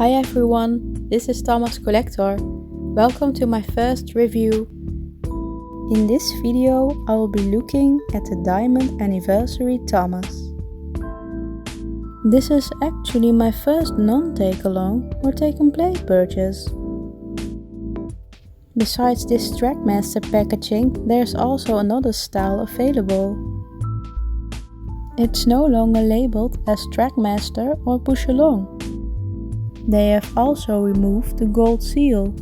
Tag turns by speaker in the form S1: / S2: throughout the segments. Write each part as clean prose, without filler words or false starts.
S1: Hi everyone, this is Thomascollector. Welcome to my first review. In this video I will be looking at the Diamond Anniversary Thomas. This is actually my first non-take-along or take-and-play purchase. Besides this trackmaster packaging, there's also another style available. It's no longer labeled as trackmaster or push-along. They have also removed the gold seal.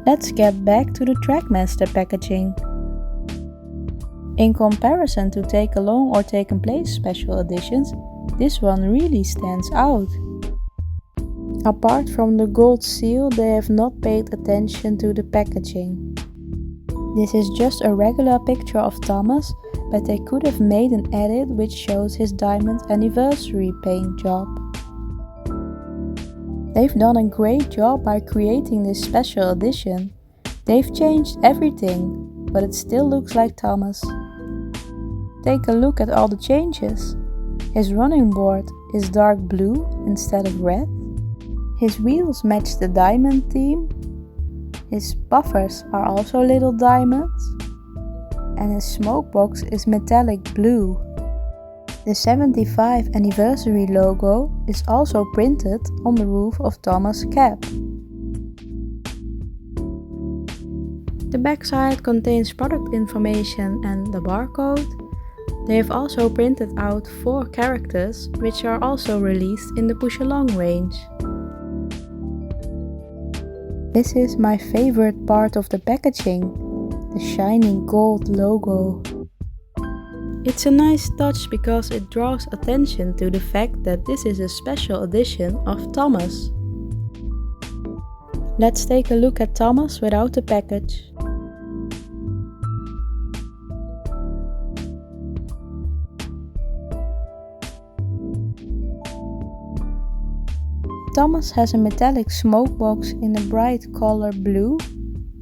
S1: Let's get back to the trackmaster packaging. In comparison to take-along or take-and-play special editions, this one really stands out. Apart from the gold seal, they have not paid attention to the packaging. This is just a regular picture of Thomas, but they could have made an edit which shows his Diamond Anniversary paint job. They've done a great job by creating this special edition. They've changed everything, but it still looks like Thomas. Take a look at all the changes. His running board is dark blue instead of red. His wheels match the diamond theme. His buffers are also little diamonds. And his smoke box is metallic blue. The 75th anniversary logo is also printed on the roof of Thomas' cap. The backside contains product information and the barcode. They have also printed out 4 characters which are also released in the push-along range. This is my favorite part of the packaging, the shining gold logo. It's a nice touch because it draws attention to the fact that this is a special edition of Thomas. Let's take a look at Thomas without the package. Thomas has a metallic smoke box in a bright color blue.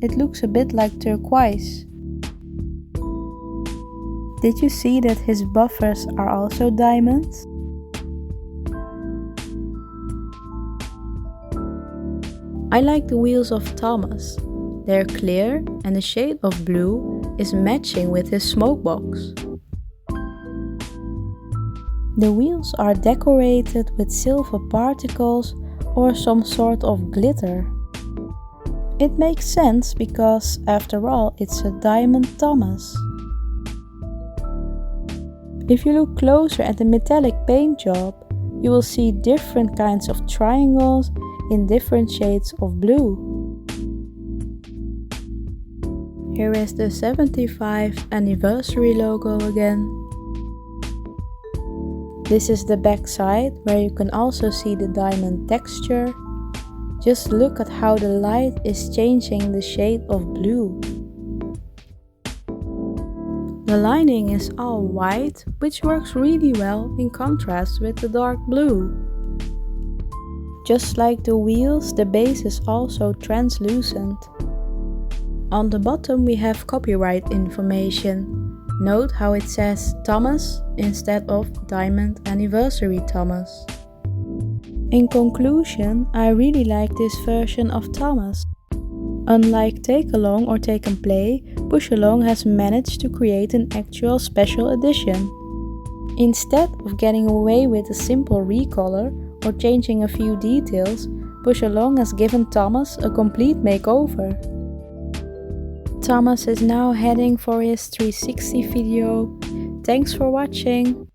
S1: It looks a bit like turquoise. Did you see that his buffers are also diamonds? I like the wheels of Thomas. They're clear and the shade of blue is matching with his smoke box. The wheels are decorated with silver particles or some sort of glitter. It makes sense because, after all, it's a Diamond Thomas. If you look closer at the metallic paint job, you will see different kinds of triangles in different shades of blue. Here is the 75th anniversary logo again. This is the back side where you can also see the diamond texture. Just look at how the light is changing the shade of blue. The lining is all white, which works really well in contrast with the dark blue. Just like the wheels, the base is also translucent. On the bottom we have copyright information. Note how it says Thomas instead of Diamond Anniversary Thomas. In conclusion, I really like this version of Thomas. Unlike take-along or take-and-play, push-along has managed to create an actual special edition. Instead of getting away with a simple recolor or changing a few details, push-along has given Thomas a complete makeover. Thomas is now heading for his 360 video. Thanks for watching!